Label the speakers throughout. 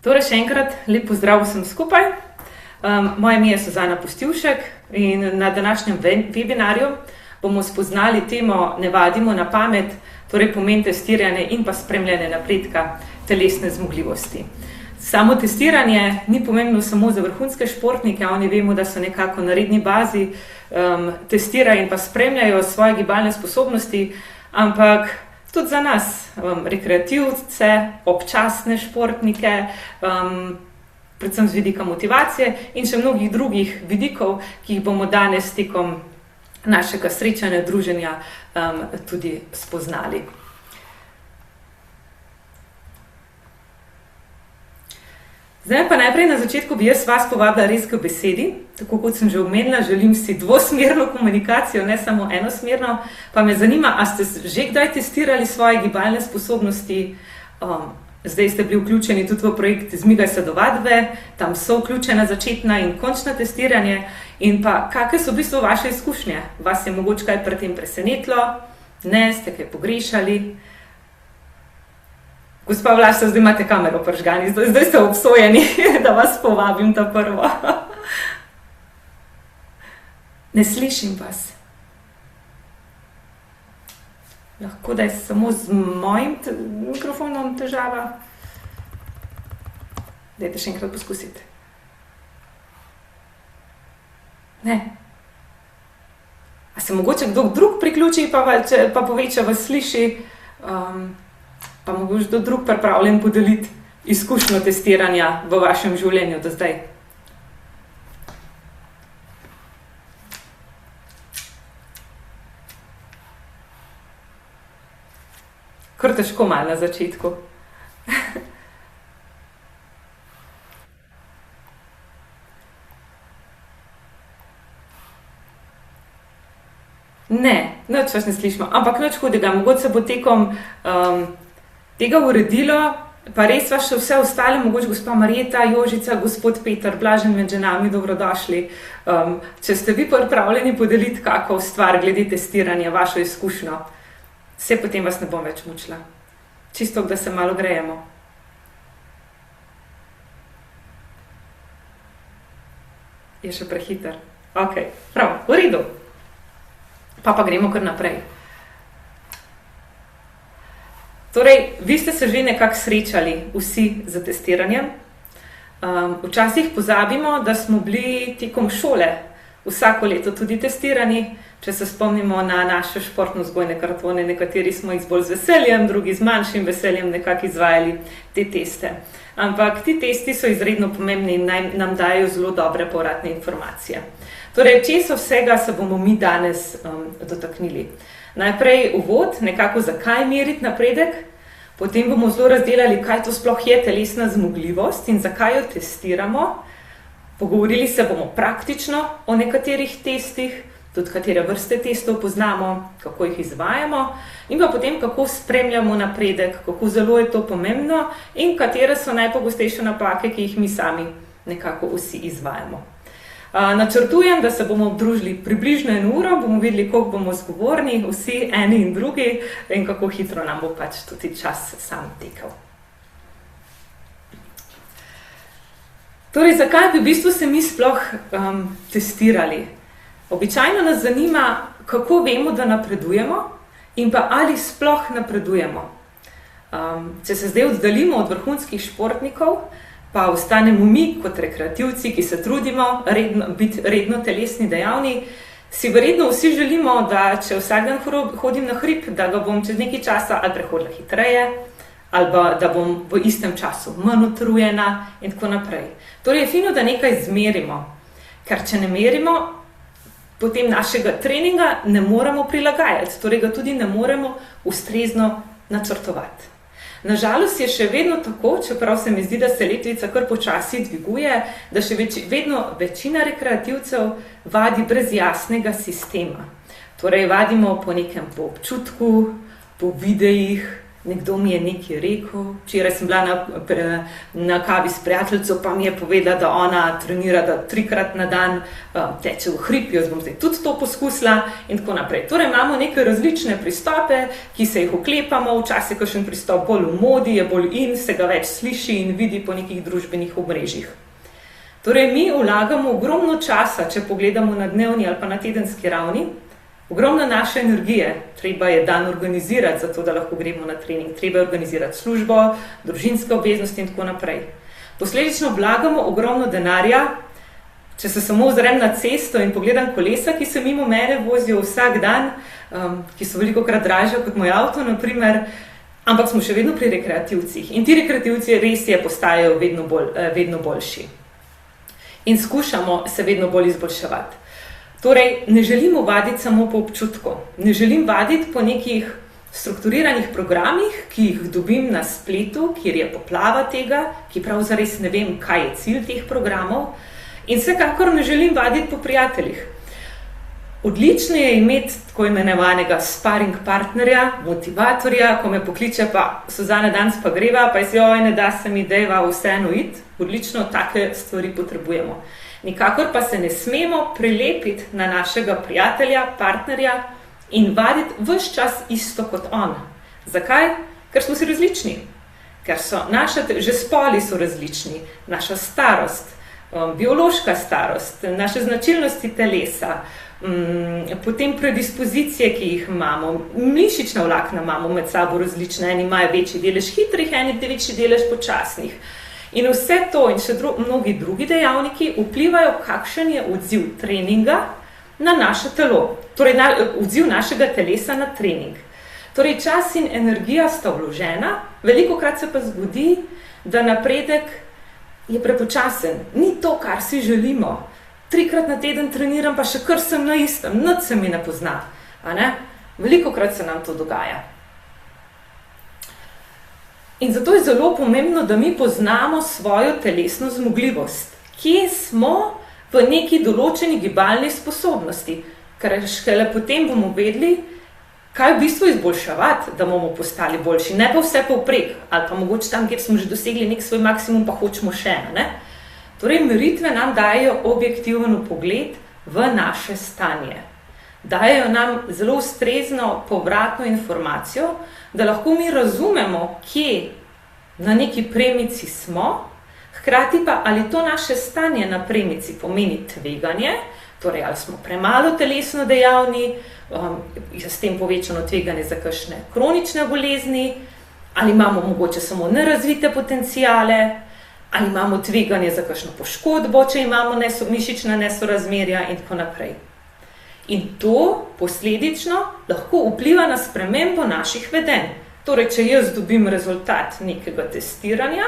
Speaker 1: Torej, še enkrat lep pozdrav vsem skupaj. Moje ime je Suzana Pustivšek in na današnjem webinarju bomo spoznali temo Ne vadimo na pamet, torej pomen testiranja in pa spremljanja napredka telesne zmogljivosti. Samo testiranje ni pomembno samo za vrhunske športnike, oni vemo, da so nekako na redni bazi, testirajo in pa spremljajo svoje gibalne sposobnosti, ampak tudi za nas, rekreativce, občasne športnike, predvsem z vidika motivacije in še mnogih drugih vidikov, ki jih bomo danes tekom našega srečanja, druženja tudi spoznali. Zdaj pa najprej na začetku bi jaz vas povabila res k besedi. Tako kot sem že omenila, želim si dvosmerno komunikacijo, ne samo enosmerno. Pa me zanima, a ste že kdaj testirali svoje gibalne sposobnosti? Zdaj ste bili vključeni tudi v projekt Zmigaj se do vadbe, tam so vključena začetna in končna testiranje. In pa, kakve so v bistvu vaše izkušnje? Vas je mogoče kaj pri tem presenetilo? Ne, ste kaj pogrešali? Gospa Vlasta, zdaj imate kamero prižgani, zdaj ste obsojeni, da vas povabim ta prvo. Ne slišim vas. Lahko, da je samo z mojim mikrofonom težava. Dajte še enkrat poskusiti. Ne. A se mogoče kdo drug priključi, pa pove, če vas sliši, pa mogoče kdo drug pripravljen podeliti izkušnjo testiranja v vašem življenju do zdaj? Kar težko malo na začetku. Ne, nič vas ne slišimo, ampak nič hudega, mogoče se bo tekom tega uredilo, pa res vas še vse ostale, mogoče gospa Marjeta, Jožica, gospod Peter, Blažen med ženami, dobrodošli. Če ste vi pripravljeni podeliti kako stvar glede testiranja, vašo izkušnjo, vse potem vas ne bom več mučila. Čisto, da se malo grejemo. Je še prehiter. Ok, prav, v redu. Pa gremo kar naprej. Torej, vi ste se že nekako srečali vsi za testiranjem. Včasih pozabimo, da smo bili tekom šole vsako leto tudi testirani. Če se spomnimo na naše športno-vzgojne kartone, nekateri smo jih bolj z veseljem, drugi z manjšim veseljem nekako izvajali te teste. Ampak ti testi so izredno pomembni in nam dajo zelo dobre povratne informacije. Torej, česa vsega se bomo mi danes dotaknili? Najprej uvod, nekako zakaj meriti napredek, potem bomo zelo razdelali, kaj to sploh je telesna zmogljivost in zakaj jo testiramo. Pogovorili se bomo praktično o nekaterih testih, tudi katere vrste testov poznamo, kako jih izvajamo in pa potem, kako spremljamo napredek, kako zelo je to pomembno in katere so najpogostejše napake, ki jih mi sami nekako vsi izvajamo. Načrtujem, da se bomo družili približno 1 uro, bomo videli, koliko bomo zgovorni, vsi eni in drugi in kako hitro nam bo pač tudi čas sam tekel. Torej, zakaj bi v bistvu se mi sploh testirali? Običajno nas zanima, kako vemo, da napredujemo in pa ali sploh napredujemo. Če se zdaj oddaljimo od vrhunskih športnikov, pa ostanemo mi kot rekreativci, ki se trudimo biti redno telesni dejavni, si verjetno vsi želimo, da če vsak dan hodim na hrib, da ga bom čez nekaj časa ali prehodila hitreje, ali da bom v istem času manj utrujena in tako naprej. Torej je fino, da nekaj zmerimo, ker če ne merimo, potem našega treninga ne moremo prilagajati, torej ga tudi ne moremo ustrezno načrtovati. Nažalost je še vedno tako, čeprav se mi zdi, da se letvica kar počasi dviguje, da še vedno večina rekreativcev vadi brez jasnega sistema. Torej vadimo po nekem občutku, po videih, nekdo mi je nekaj rekel, včeraj sem bila na kavi s prijateljico, pa mi je povedala, da ona trenira, da 3-krat na dan teče v hrib, jaz bom zdaj tudi to poskusila in tako naprej. Torej imamo neke različne pristope, ki se jih oklepamo, včasih kakšen pristop bolj v modi, je bolj in, se ga več sliši in vidi po nekih družbenih omrežjih. Torej mi vlagamo ogromno časa, če pogledamo na dnevni ali pa na tedenski ravni, ogromno naše energije, treba je dan organizirati, zato da lahko gremo na trening, treba je organizirati službo, družinske obveznosti in tako naprej. Posledično vlagamo ogromno denarja, če se samo ozrem na cesto in pogledam kolesa, ki se mimo mene vozijo vsak dan, ki so velikokrat dražja kot moj avto, naprimer, ampak smo še vedno pri rekreativcih. In ti rekreativci res postajajo vedno boljši. In skušamo se vedno bolj izboljševati. Torej, ne želimo vaditi samo po občutku, ne želim vaditi po nekih strukturiranih programih, ki jih dobim na spletu, kjer je poplava tega, ki prav zares ne vem, kaj je cilj teh programov, in vsekakor ne želim vaditi po prijateljih. Odlično je imeti tako imenovanega sparing partnerja, motivatorja, ko me pokliče pa Suzana, danes pa greva, pa ne da se mi dejva vseeno iti. Odlično, take stvari potrebujemo. Nikakor pa se ne smemo prilepiti na našega prijatelja, partnerja in vaditi ves čas isto kot on. Zakaj? Ker smo si različni. Ker so že spoli so različni, naša starost, biološka starost, naše značilnosti telesa, potem predispozicije, ki jih imamo, mišična vlakna imamo med sabo različne, eni imajo večji delež hitrih, eni večji delež počasnih. In vse to in še mnogi drugi dejavniki vplivajo, kakšen je odziv treninga na naše telo, torej odziv našega telesa na trening. Torej čas in energija sta vložena, velikokrat se pa zgodi, da napredek je prepočasen, ni to, kar si želimo. 3-krat na teden treniram, pa še kar sem na istem, nič se mi ne pozna. Velikokrat se nam to dogaja. In zato je zelo pomembno, da mi poznamo svojo telesno zmogljivost. Kje smo v neki določeni gibalni sposobnosti, ker šele potem bomo vedeli, kaj v bistvu izboljševati, da bomo postali boljši. Ne pa vse povprek, ali pa mogoče tam, kjer smo že dosegli nek svoj maksimum, pa hočemo še. Torej, meritve nam dajo objektiven pogled v naše stanje. Dajo nam zelo ustrezno povratno informacijo, da lahko mi razumemo, kje na neki premici smo, hkrati pa ali to naše stanje na premici pomeni tveganje, torej ali smo premalo telesno dejavni, s tem povečano tveganje za kakšne kronične bolezni, ali imamo mogoče samo nerazvite potenciale, ali imamo tveganje za kakšno poškodbo, če imamo mišična nesorazmerja in tako naprej. In to posledično lahko vpliva na spremembo naših vedenj. Torej, če jaz dobim rezultat nekega testiranja,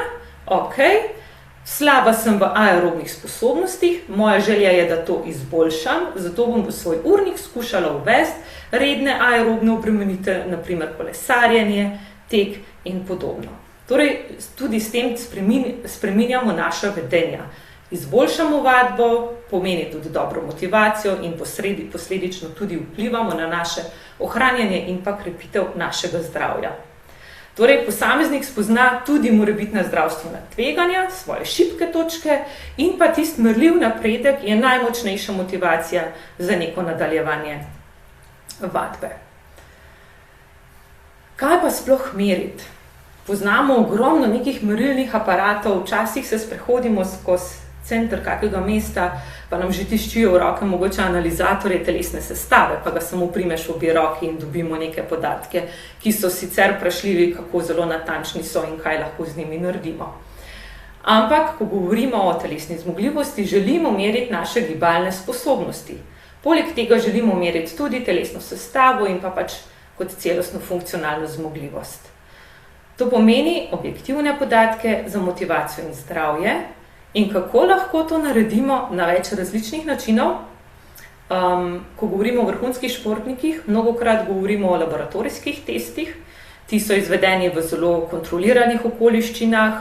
Speaker 1: slaba sem v aerobnih sposobnostih, moja želja je, da to izboljšam, zato bom v svoj urnik skušala uvesti redne aerobne obremenitve, naprimer kolesarjenje, tek in podobno. Torej, tudi s tem spreminjamo naša vedenja. Izboljšamo vadbo, pomeni tudi dobro motivacijo in posledično tudi vplivamo na naše ohranjanje in pa krepitev našega zdravja. Torej, posameznik spozna tudi morebitna zdravstvena tveganja, svoje šibke točke in pa tisti merljiv napredek je najmočnejša motivacija za neko nadaljevanje vadbe. Kaj pa sploh meriti? Poznamo ogromno nekih merilnih aparatov, včasih se sprehodimo skozi center kakega mesta, pa nam že tiščijo v roke mogoče analizatorje telesne sestave, pa ga samo primeš v obe roki in dobimo neke podatke, ki so sicer vprašljivi, kako zelo natančni so in kaj lahko z njimi naredimo. Ampak, ko govorimo o telesni zmogljivosti, želimo meriti naše gibalne sposobnosti. Poleg tega želimo meriti tudi telesno sestavo in pa kot celostno funkcionalno zmogljivost. To pomeni objektivne podatke za motivacijo in zdravje. In kako lahko to naredimo na več različnih načinov? Ko govorimo o vrhunskih športnikih, mnogokrat govorimo o laboratorijskih testih. Ti so izvedeni v zelo kontroliranih okoliščinah,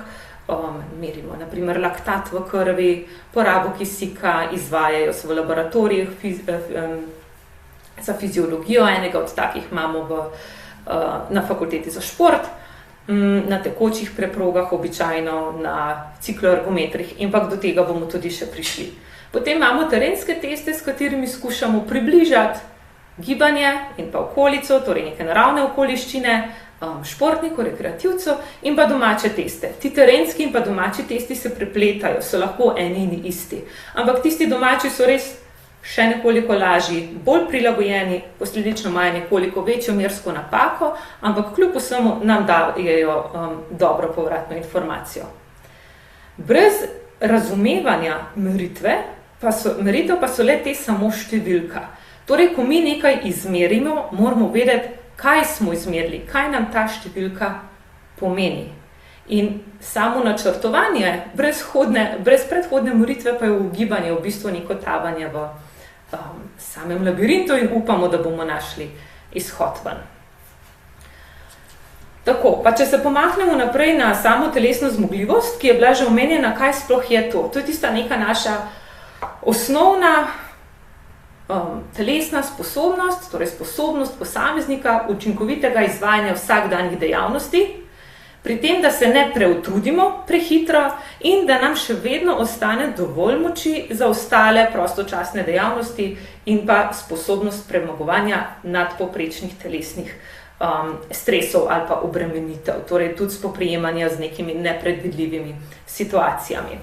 Speaker 1: merimo naprimer laktat v krvi, porabo kisika, izvajajo se v laboratorijih za fiziologijo, enega od takih imamo na fakulteti za šport. na tekočih preprogah, običajno na cikloergometrih, in pa do tega bomo tudi še prišli. Potem imamo terenske teste, s katerimi skušamo približati gibanje in pa okolico, torej neke naravne okoliščine, športnikov, rekreativcev, in pa domače teste. Ti terenski in pa domači testi se prepletajo, so lahko eni in isti. Ampak tisti domači so res še nekoliko lažji, bolj prilagojeni, posledično imajo nekoliko večjo mersko napako, ampak kljub vsemu nam dajejo dobro povratno informacijo. Brez razumevanja meritev pa so le te samo številka. Torej, ko mi nekaj izmerimo, moramo vedeti, kaj smo izmerili, kaj nam ta številka pomeni. In samo načrtovanje brez predhodne meritve pa je ugibanje, v bistvu neko tavanje v samem labirintu in upamo, da bomo našli izhod ven. Tako, pa če se pomaknemo naprej na samo telesno zmogljivost, ki je bila že omenjena, kaj sploh je to. To je tista neka naša osnovna telesna sposobnost, torej sposobnost posameznika učinkovitega izvajanja vsakdanjih dejavnosti, pri tem, da se ne preutrudimo prehitro in da nam še vedno ostane dovolj moči za ostale prostočasne dejavnosti in pa sposobnost premagovanja nadpovprečnih telesnih stresov ali pa obremenitev, torej tudi spoprijemanja z nekimi nepredvidljivimi situacijami.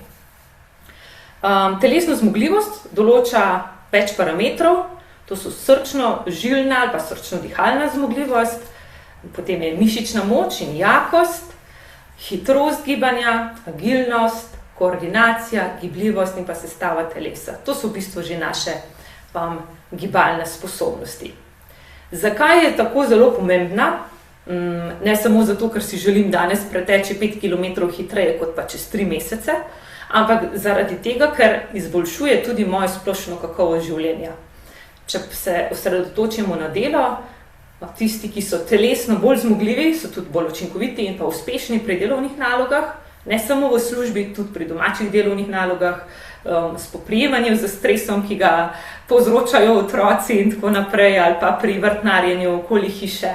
Speaker 1: Telesno zmogljivost določa več parametrov, to so srčno-žilna ali pa srčno-dihalna zmogljivost, potem je mišična moč in jakost, hitrost gibanja, agilnost, koordinacija, gibljivost in pa sestava telesa. To so v bistvu že naše gibalne sposobnosti. Zakaj je tako zelo pomembna? Ne samo zato, ker si želim danes preteči 5 km hitreje kot pa čez 3 mesece, ampak zaradi tega, ker izboljšuje tudi mojo splošno kakovost življenja. Če se osredotočimo na delo, tisti, ki so telesno bolj zmogljivi, so tudi bolj učinkoviti in pa uspešni pri delovnih nalogah, ne samo v službi, tudi pri domačih delovnih nalogah, s poprijemanjem z stresom, ki ga povzročajo otroci in tako naprej, ali pa pri vrtnarjenju okoli hiše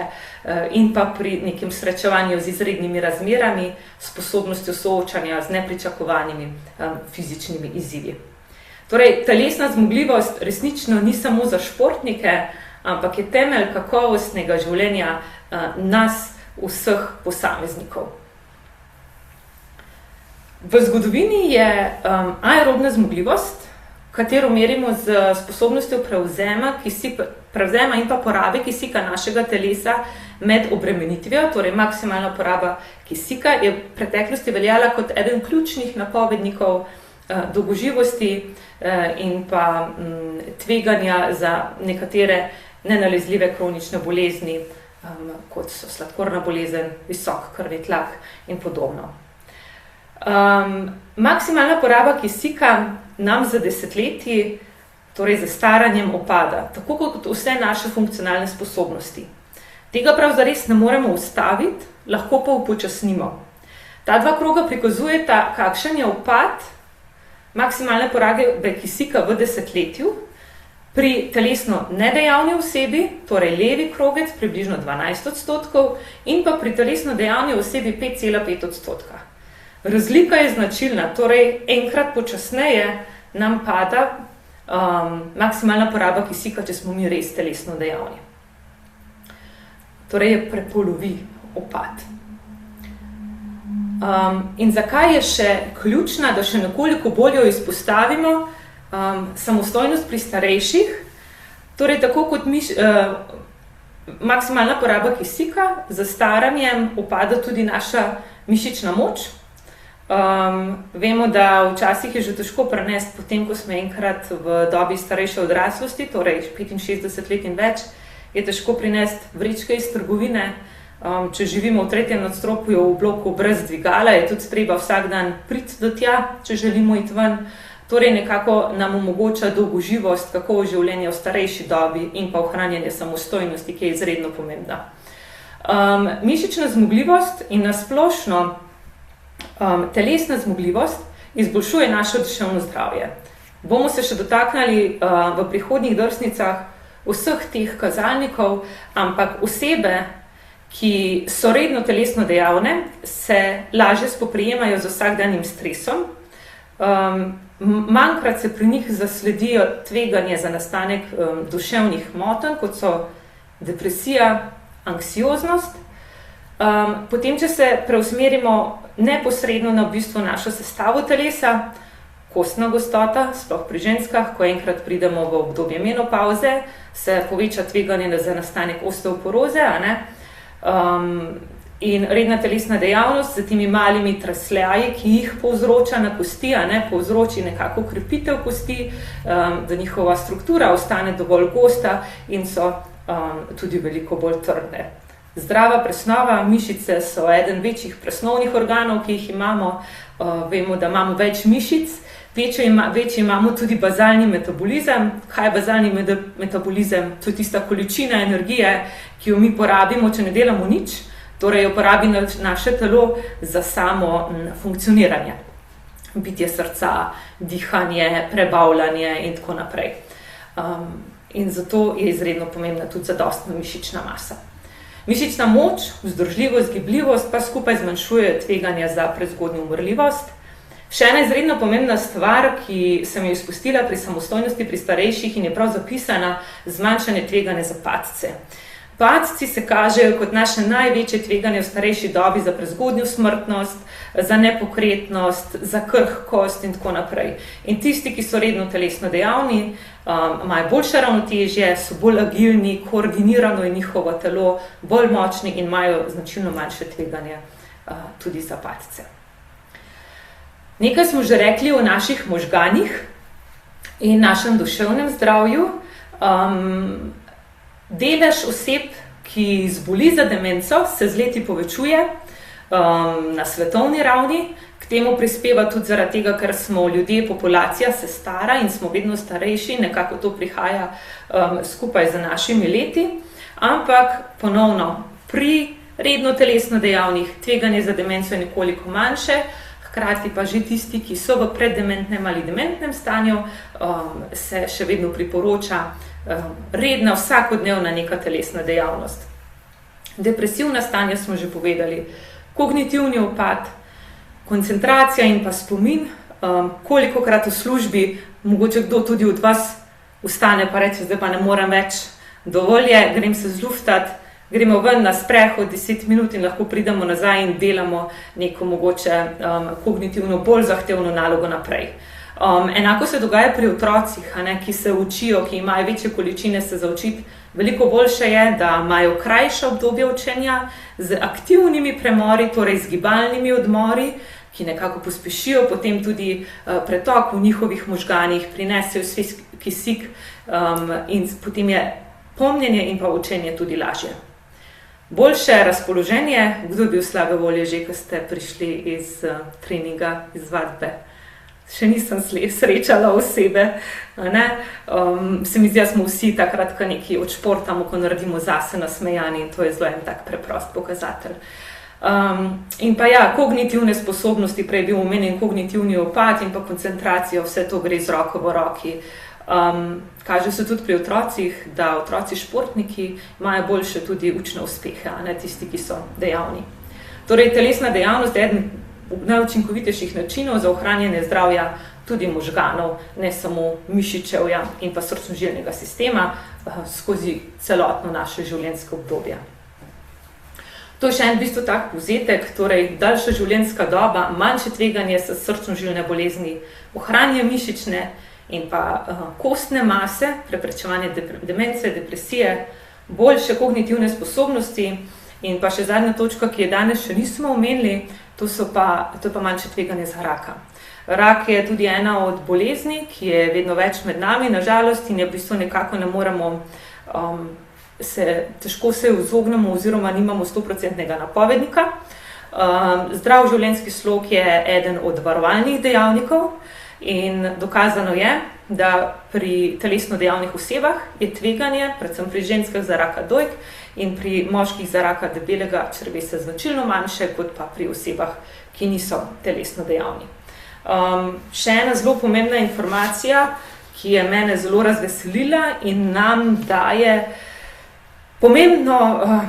Speaker 1: in pa pri nekem srečevanju z izrednimi razmerami, sposobnostjo soočanja z nepričakovanimi fizičnimi izzivi. Torej, telesna zmogljivost resnično ni samo za športnike, ampak je temelj kakovostnega življenja nas, vseh posameznikov. V zgodovini je aerobna zmogljivost, katero merimo z sposobnostjo prevzema in pa porabe kisika našega telesa med obremenitvijo, torej maksimalna poraba kisika je v preteklosti veljala kot eden ključnih napovednikov dolgoživosti in pa tveganja za nekatere nenalezljive kronične bolezni, kot so sladkorna bolezen, visok krvni tlak in podobno. Maksimalna poraba kisika nam za desetletji, torej z staranjem, opada, tako kot vse naše funkcionalne sposobnosti. Tega prav zares ne moremo ustaviti, lahko pa upočasnimo. Ta dva kroga prikazujeta, kakšen je upad maksimalne porabe kisika v desetletju pri telesno nedejavni osebi, torej levi krogec približno 12%, in pa pri telesno dejavni osebi 5,5%. Razlika je značilna, torej enkrat počasneje nam pada maksimalna poraba kisika, če smo mi res telesno dejavni. Torej je prepolovi upad. In zakaj je še ključna, da še nekoliko bolj jo izpostavimo, samostojnost pri starejših, torej tako kot maksimalna poraba kisika, z staranjem upada tudi naša mišična moč. Vemo, da včasih je že težko prenesti, potem ko smo enkrat v dobi starejše odraslosti, torej 65 let in več, je težko prinesti vrečke iz trgovine. Če živimo v 3. nadstropju v bloku brez dvigala, je tudi treba vsak dan priti do tja, če želimo iti ven. Torej nekako nam omogoča dolgoživost, kakovost življenja v starejši dobi in pa ohranjanje samostojnosti, ki je izredno pomembna. Mišična zmogljivost in nasplošno telesna zmogljivost izboljšuje naše duševno zdravje. Bomo se še dotaknili v prihodnjih drsnicah vseh teh kazalnikov, ampak osebe, ki so redno telesno dejavne, se lažje spoprijemajo z vsakdanjim stresom. Manjkrat se pri njih zasledijo tveganje za nastanek duševnih motenj, kot so depresija, anksioznost. Potem, če se preusmerimo neposredno na v bistvu našo sestavo telesa, kostna gostota, sploh pri ženskah, ko enkrat pridemo v obdobje menopavze, se poveča tveganje za nastanek osteoporoze, in redna telesna dejavnost z temi malimi trasljaji, ki jih povzroča na kosti, povzroči nekako krepitev kosti, da njihova struktura ostane dovolj gosta in so tudi veliko bolj trdne. Zdrava presnova, mišice so eden večjih presnovnih organov, ki jih imamo. Vemo, da imamo več mišic, večji imamo tudi bazalni metabolizem. Kaj je bazalni metabolizem? To je tista količina energije, ki jo mi porabimo, če ne delamo nič, torej jo porabi naše telo za samo funkcioniranje. Bitje srca, dihanje, prebavljanje in tako naprej. In zato je izredno pomembna tudi zadostna mišična masa. Mišična moč, vzdržljivost, gibljivost pa skupaj zmanjšuje tveganje za prezgodnjo umrljivost. Še ena izredno pomembna stvar, ki sem jo izpustila pri samostojnosti pri starejših in je prav zapisana, zmanjšanje tveganja za padce. Padci se kažejo kot naše največje tveganje v starejši dobi za prezgodnjo smrtnost, za nepokretnost, za krhkost in tako naprej. In tisti, ki so redno telesno dejavni, imajo boljše ravnotežje, so bolj agilni, koordinirano je njihovo telo, bolj močni in imajo značilno manjše tveganje tudi za padce. Nekaj smo že rekli o naših možganih in našem duševnem zdravju. Delež oseb, ki zboli za demenco, se z leti povečuje na svetovni ravni. K temu prispeva tudi zaradi tega, ker smo ljudje, populacija se stara in smo vedno starejši, nekako to prihaja skupaj z našimi leti. Ampak ponovno, pri redno telesno dejavnih tveganje za demenco je nekoliko manjše, hkrati pa že tisti, ki so v preddementnem ali dementnem stanju, se še vedno priporoča redna, vsakodnevna neka telesna dejavnost. Depresivna stanja smo že povedali, kognitivni upad, koncentracija in pa spomin, kolikokrat v službi, mogoče kdo tudi od vas vstane pa reče, zdaj pa ne morem več, dovolj je, grem se zluftat, gremo ven na sprehod 10 minut in lahko pridemo nazaj in delamo neko mogoče kognitivno bolj zahtevno nalogo naprej. Enako se dogaja pri otrocih, ki se učijo, ki imajo večje količine se za učiti. Veliko boljše je, da imajo krajše obdobje učenja z aktivnimi premori, torej z gibalnimi odmori, ki nekako pospešijo potem tudi pretok v njihovih možganih, prinesejo svoj kisik in potem je pomnjenje in pa učenje tudi lažje. Boljše razpoloženje, kdo je bil slabe volje že, ko ste prišli iz treninga, iz vadbe? Še nisem srečala osebe, se mi zdi, da smo vsi takrat, ko nekaj odšportamo, ko naredimo zase nasmejani in to je zelo en tak preprost pokazatelj. In pa ja, kognitivne sposobnosti, prej je bil omenjen kognitivni upad in pa koncentracija, vse to gre z roko v roki. Kaže se tudi pri otrocih, da otroci športniki imajo boljše tudi učne uspehe, tisti, ki so dejavni. Torej, telesna dejavnost je eden najučinkovitejših načinov za ohranjanje zdravja tudi možganov, ne samo mišičevja in pa srčno-žilnega sistema skozi celotno naše življenjsko obdobje. To je še en bistvu tak povzetek, torej daljša življenjska doba, manjše tveganje za srčno-žilne bolezni, ohranjanje mišične in pa kostne mase, preprečevanje demence, depresije, boljše kognitivne sposobnosti in pa še zadnja točka, ki je danes še nismo omenili, to je pa manjše tveganje za raka. Rak je tudi ena od bolezni, ki je vedno več med nami, nažalost, in je v bistvu nekako ne moremo, težko se izognemo oziroma nimamo 100-procentnega napovednika. Zdrav življenjski slog je eden od varovalnih dejavnikov in dokazano je, da pri telesno dejavnih osebah je tveganje, predvsem pri ženskah za raka dojk in pri moških za raka debelega črevesa značilno manjše, kot pa pri osebah, ki niso telesno dejavni. Še ena zelo pomembna informacija, ki je mene zelo razveselila in nam daje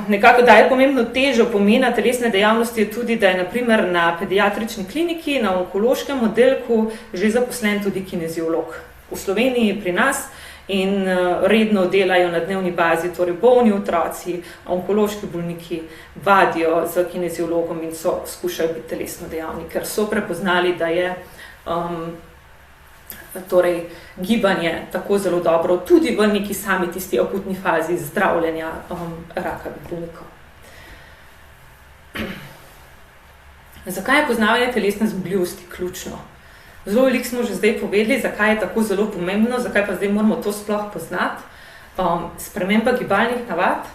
Speaker 1: Nekako daje pomembno težo pomena telesne dejavnosti je tudi, da je na primer na pediatrični kliniki, na onkološkem oddelku že zaposlen tudi kineziolog. V Sloveniji pri nas in redno delajo na dnevni bazi, torej bolni otroci, onkološki bolniki vadijo z kineziologom in skušajo biti telesno dejavni, ker so prepoznali, da je torej gibanje tako zelo dobro, tudi v neki sami tisti akutni fazi zdravljenja rakavih bolnikov. Zakaj je poznavanje telesne zmogljivosti ključno? Zelo veliko smo že zdaj povedali, zakaj je tako zelo pomembno, zakaj pa zdaj moramo to sploh poznati. Sprememba gibalnih navad,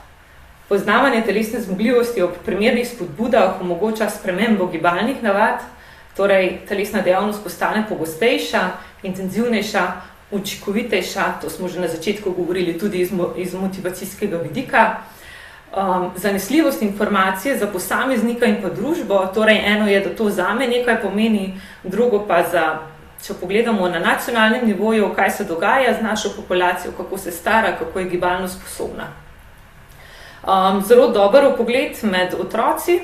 Speaker 1: poznavanje telesne zmogljivosti ob primernih spodbudah omogoča spremembo gibalnih navad, torej telesna dejavnost postane pogostejša, intenzivnejša, učinkovitejša, to smo že na začetku govorili tudi iz motivacijskega vidika. Zanesljivost informacije za posameznika in pa družbo, torej eno je, da to zame nekaj pomeni, drugo pa če pogledamo na nacionalnem nivoju, kaj se dogaja z našo populacijo, kako se stara, kako je gibalno sposobna. Zelo dober vpogled med otroci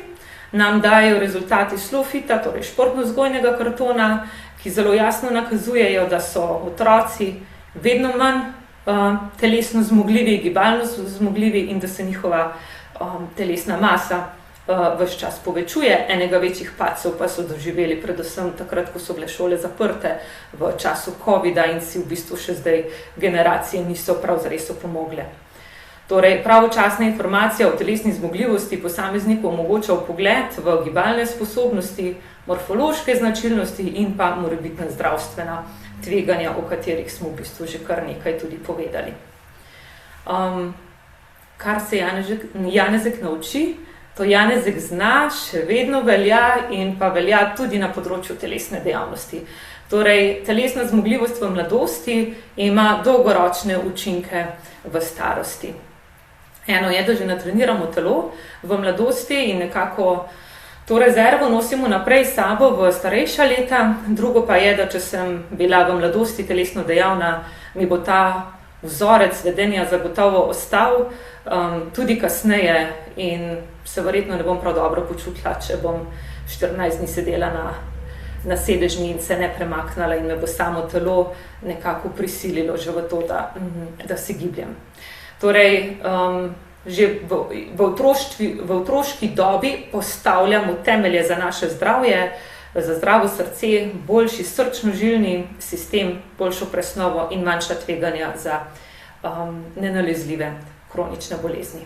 Speaker 1: nam dajo rezultati SLOfita, torej športno-vzgojnega kartona, ki zelo jasno nakazujejo, da so otroci vedno manj telesno zmogljivi, gibalno zmogljivi in da se njihova telesna masa ves čas povečuje. Enega večjih padcev pa so doživeli predvsem takrat, ko so bile šole zaprte v času covida in si v bistvu še zdaj generacije niso prav zares opomogle. Torej, pravočasna informacija o telesni zmogljivosti posamezniku omogoča vpogled v gibalne sposobnosti, morfološke značilnosti in pa morebitna zdravstvena tveganja, o katerih smo v bistvu že kar nekaj tudi povedali. Kar se Janezek nauči, to Janezek zna, še vedno velja in pa velja tudi na področju telesne dejavnosti. Torej, telesna zmogljivost v mladosti ima dolgoročne učinke v starosti. Eno je, da že natreniramo telo v mladosti in nekako to rezervo nosimo naprej s sabo v starejša leta, drugo pa je, da če sem bila v mladosti telesno dejavna, mi bo ta vzorec vedenja zagotovo ostal tudi kasneje in se verjetno ne bom prav dobro počutila, če bom 14 dni sedela na sedežni in se ne premaknala in me bo samo telo nekako prisililo že v to, da se gibljem. Torej, že v otroški dobi postavljamo temelje za naše zdravje, za zdravo srce, boljši srčno-žilni sistem, boljšo presnovo in manjša tveganja za nenalezljive kronične bolezni.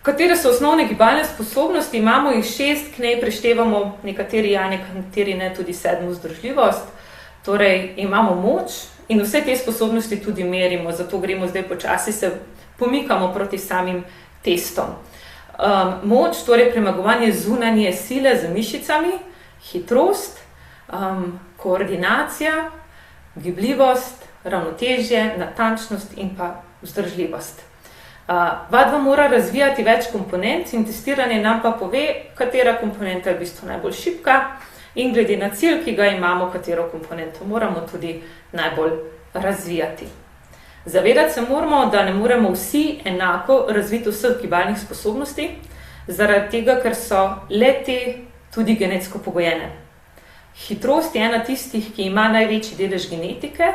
Speaker 1: Katere so osnovne gibalne sposobnosti? Imamo jih 6, k njej preštevamo nekateri ja, nekateri ne, tudi 7. vzdržljivost. Torej, imamo moč in vse te sposobnosti tudi merimo, zato gremo zdaj počasi, se pomikamo proti samim testom. Moč, torej premagovanje zunanje sile z mišicami, hitrost, koordinacija, gibljivost, ravnotežje, natančnost in pa vzdržljivost. Vadba mora razvijati več komponent in testiranje nam pa pove, katera komponenta je v bistvu najbolj šibka in glede na cilj, ki ga imamo, katero komponento moramo tudi najbolj razvijati. Zavedati se moramo, da ne moremo vsi enako razviti vseh gibalnih sposobnosti, zaradi tega, ker so le-te tudi genetsko pogojene. Hitrost je ena tistih, ki ima največji delež genetike,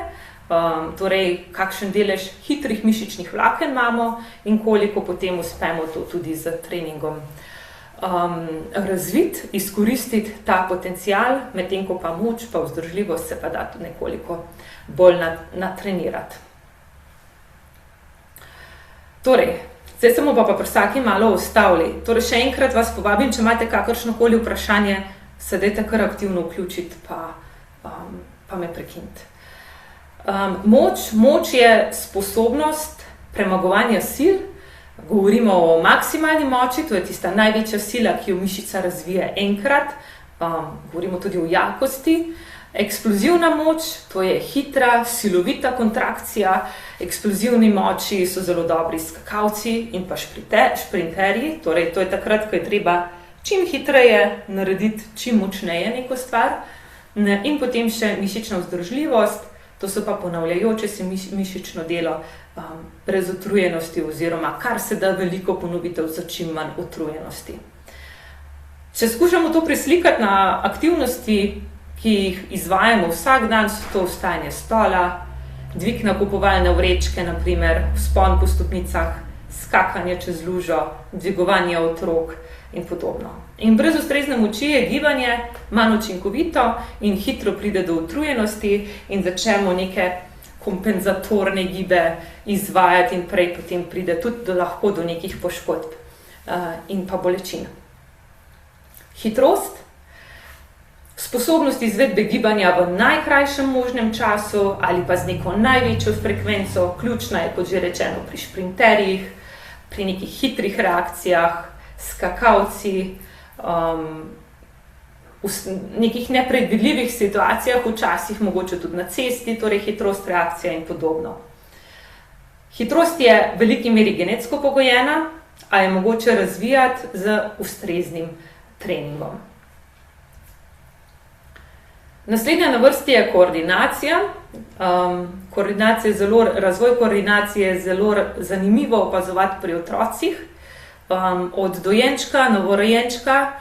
Speaker 1: torej kakšen delež hitrih mišičnih vlaken imamo in koliko potem uspemo to tudi z treningom razviti, izkoristiti ta potencial, medtem ko pa moč, pa vzdržljivost se pa da tudi nekoliko bolj natrenirati. Torej, zdaj se bomo pa pri vsaki malo ustavili. Torej, še enkrat vas povabim, če imate kakršnokoli vprašanje, se dajte kar aktivno vključiti, pa me prekiniti. Moč je sposobnost premagovanja sil. Govorimo o maksimalni moči, to je tista največja sila, ki jo mišica razvije enkrat. Govorimo tudi o jakosti. Eksplozivna moč, to je hitra, silovita kontrakcija. Eksplozivni moči so zelo dobri skakalci in pa šprinterji. Torej, to je takrat, ko je treba čim hitreje narediti, čim močneje neko stvar. In potem še mišična vzdržljivost, to so pa ponavljajoče se mišično delo brez utrujenosti oziroma kar se da veliko ponovitev za čim manj utrujenosti. Če skušamo to preslikati na aktivnosti, ki jih izvajamo vsak dan, so to vstajanje s stola, dvig nakupovalne vrečke, naprimer vzpon po stopnicah, skakanje čez lužo, dvigovanje otrok in podobno. In brez ustrezne moči je gibanje manj učinkovito in hitro pride do utrujenosti in začnemo neke kompenzatorne gibe izvajati in prej potem pride tudi lahko do nekih poškodb in pa bolečin. Hitrost, sposobnost izvedbe gibanja v najkrajšem možnem času ali pa z neko največjo frekvenco, ključna je, kot že rečeno, pri šprinterjih, pri nekih hitrih reakcijah, skakalci, v nekih nepredvidljivih situacijah, včasih mogoče tudi na cesti, torej hitrost reakcija in podobno. Hitrost je v veliki meri genetsko pogojena, a je mogoče razvijati z ustreznim treningom. Naslednja na vrsti je koordinacija. Razvoj koordinacije je zelo zanimivo opazovati pri otrocih. Od dojenčka, novorojenčka,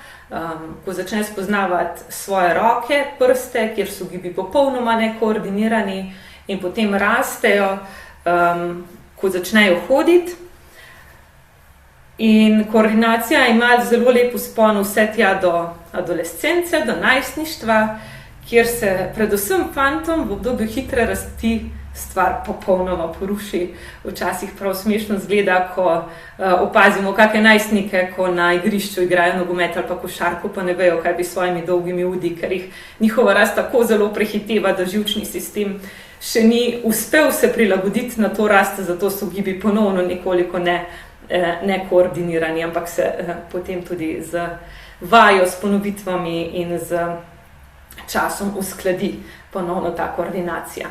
Speaker 1: ko začne spoznavati svoje roke, prste, kjer so gibi popolnoma nekoordinirani in potem rastejo, ko začnejo hoditi. In koordinacija ima zelo lep vzpon vse tja do adolescence, do najstništva, kjer se predvsem fantom v obdobju hitre rasti stvar popolnoma poruši. Včasih prav smešno zgleda, ko opazimo kakšne najstnike, ko na igrišču igrajo nogomet ali pa košarko, pa ne vejo, kaj bi s svojimi dolgimi udi, ker jih njihova rast tako zelo prehiteva, da živčni sistem še ni uspel se prilagoditi na to rast, zato so gibi ponovno nekoliko nekoordinirani, ampak se potem tudi z vajo, s ponovitvami in z časom uskladi ponovno ta koordinacija.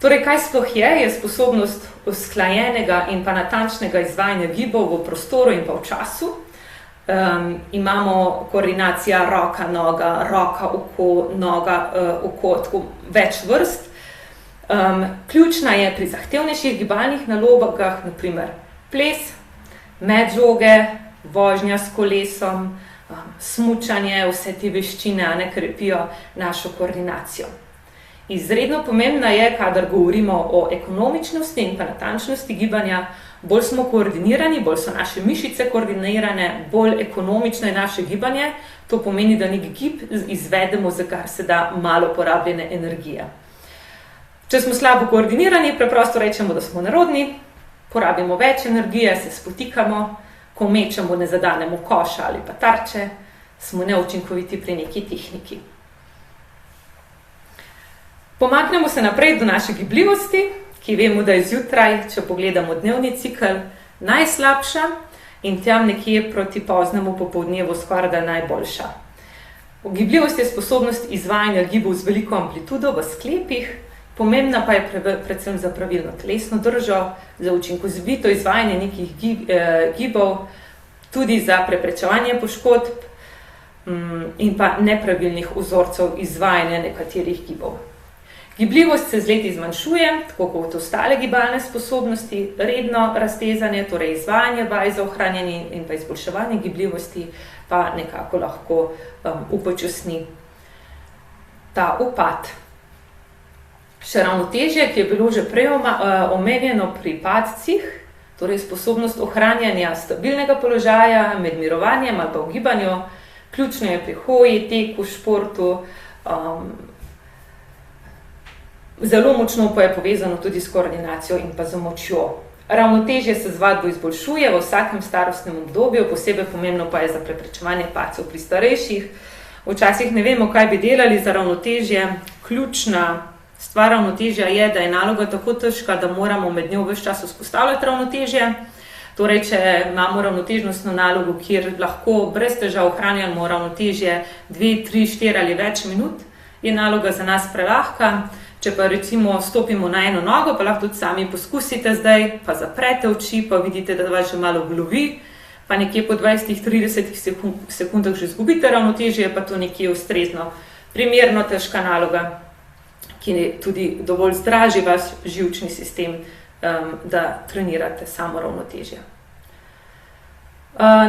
Speaker 1: Torej, kaj sploh je sposobnost usklajenega in pa natančnega izvajanja gibov v prostoru in pa v času. Imamo koordinacija roka, noga, roka, oko, noga, oko, tako več vrst. Ključna je pri zahtevnejših gibalnih nalogah, naprimer ples, medžoge, vožnja s kolesom, smučanje, vse te veščine krepijo našo koordinacijo. Izredno pomembna je, kadar govorimo o ekonomičnosti in pa natančnosti gibanja, bolj smo koordinirani, bolj so naše mišice koordinirane, bolj ekonomično je naše gibanje, to pomeni, da nek gib izvedemo za kar se da malo porabljene energije. Če smo slabo koordinirani, preprosto rečemo, da smo nerodni, porabimo več energije, se spotikamo, ko mečemo, ne zadanemo koša ali pa tarče, smo neučinkoviti pri neki tehniki. Pomaknemo se naprej do naše gibljivosti, ki vemo, da je zjutraj, če pogledamo dnevni cikel, najslabša in tam nekje proti poznemu popoldnevu skorajda najboljša. Gibljivost je sposobnost izvajanja gibov z veliko amplitudo v sklepih, pomembna pa je predvsem za pravilno telesno držo, za učinkovito izvajanje nekih gibov, tudi za preprečevanje poškodb in pa nepravilnih vzorcev izvajanja nekaterih gibov. Gibljivost se z leti zmanjšuje, tako kot ostale gibalne sposobnosti, redno raztezanje, torej izvajanje vaj za ohranjanje in pa izboljševanje gibljivosti, pa nekako lahko upočasni ta upad. Še ravnotežje, ki je bilo že prej omenjeno pri padcih, torej sposobnost ohranjanja stabilnega položaja med mirovanjem ali pa v gibanju, ključno je pri hoji, teku, športu, zelo močno pa je povezano tudi s koordinacijo in pa z močjo. Ravnotežje se z vadbo izboljšuje v vsakem starostnem obdobju, posebej pomembno pa je za preprečevanje padcev pri starejših. Včasih ne vemo, kaj bi delali za ravnotežje. Ključna stvar ravnotežja je, da je naloga tako težka, da moramo med njo ves čas vzpostavljati ravnotežje. Torej, če imamo ravnotežnostno nalogo, kjer lahko brez težav ohranjamo ravnotežje 2, 3, 4 ali več minut, je naloga za nas prelahka. Če pa recimo stopimo na eno nogo, pa lahko tudi sami poskusite zdaj, pa zaprete oči, pa vidite, da vas že malo glovi, pa nekje po 20-30 sekundah že izgubite ravnotežje, pa to nekje ustrezno, primerno težka naloga, ki tudi dovolj zdraži vaš živčni sistem da trenirate samo ravnotežje.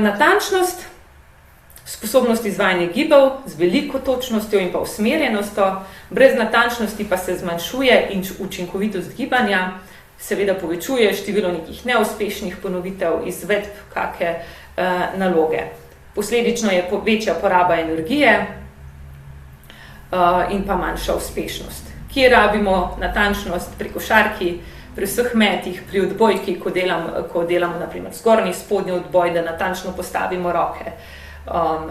Speaker 1: Natančnost, sposobnost izvajanja gibov z veliko točnostjo in pa usmerjenostjo, brez natančnosti pa se zmanjšuje in učinkovitost gibanja, seveda povečuje število nekih neuspešnih ponovitev izvedb kake naloge. Posledično je večja poraba energije in pa manjša uspešnost. Kje rabimo natančnost? Pri košarki, pri vseh metih, pri odbojki, ko delamo na primer zgornji, spodnji odboj, da natančno postavimo roke,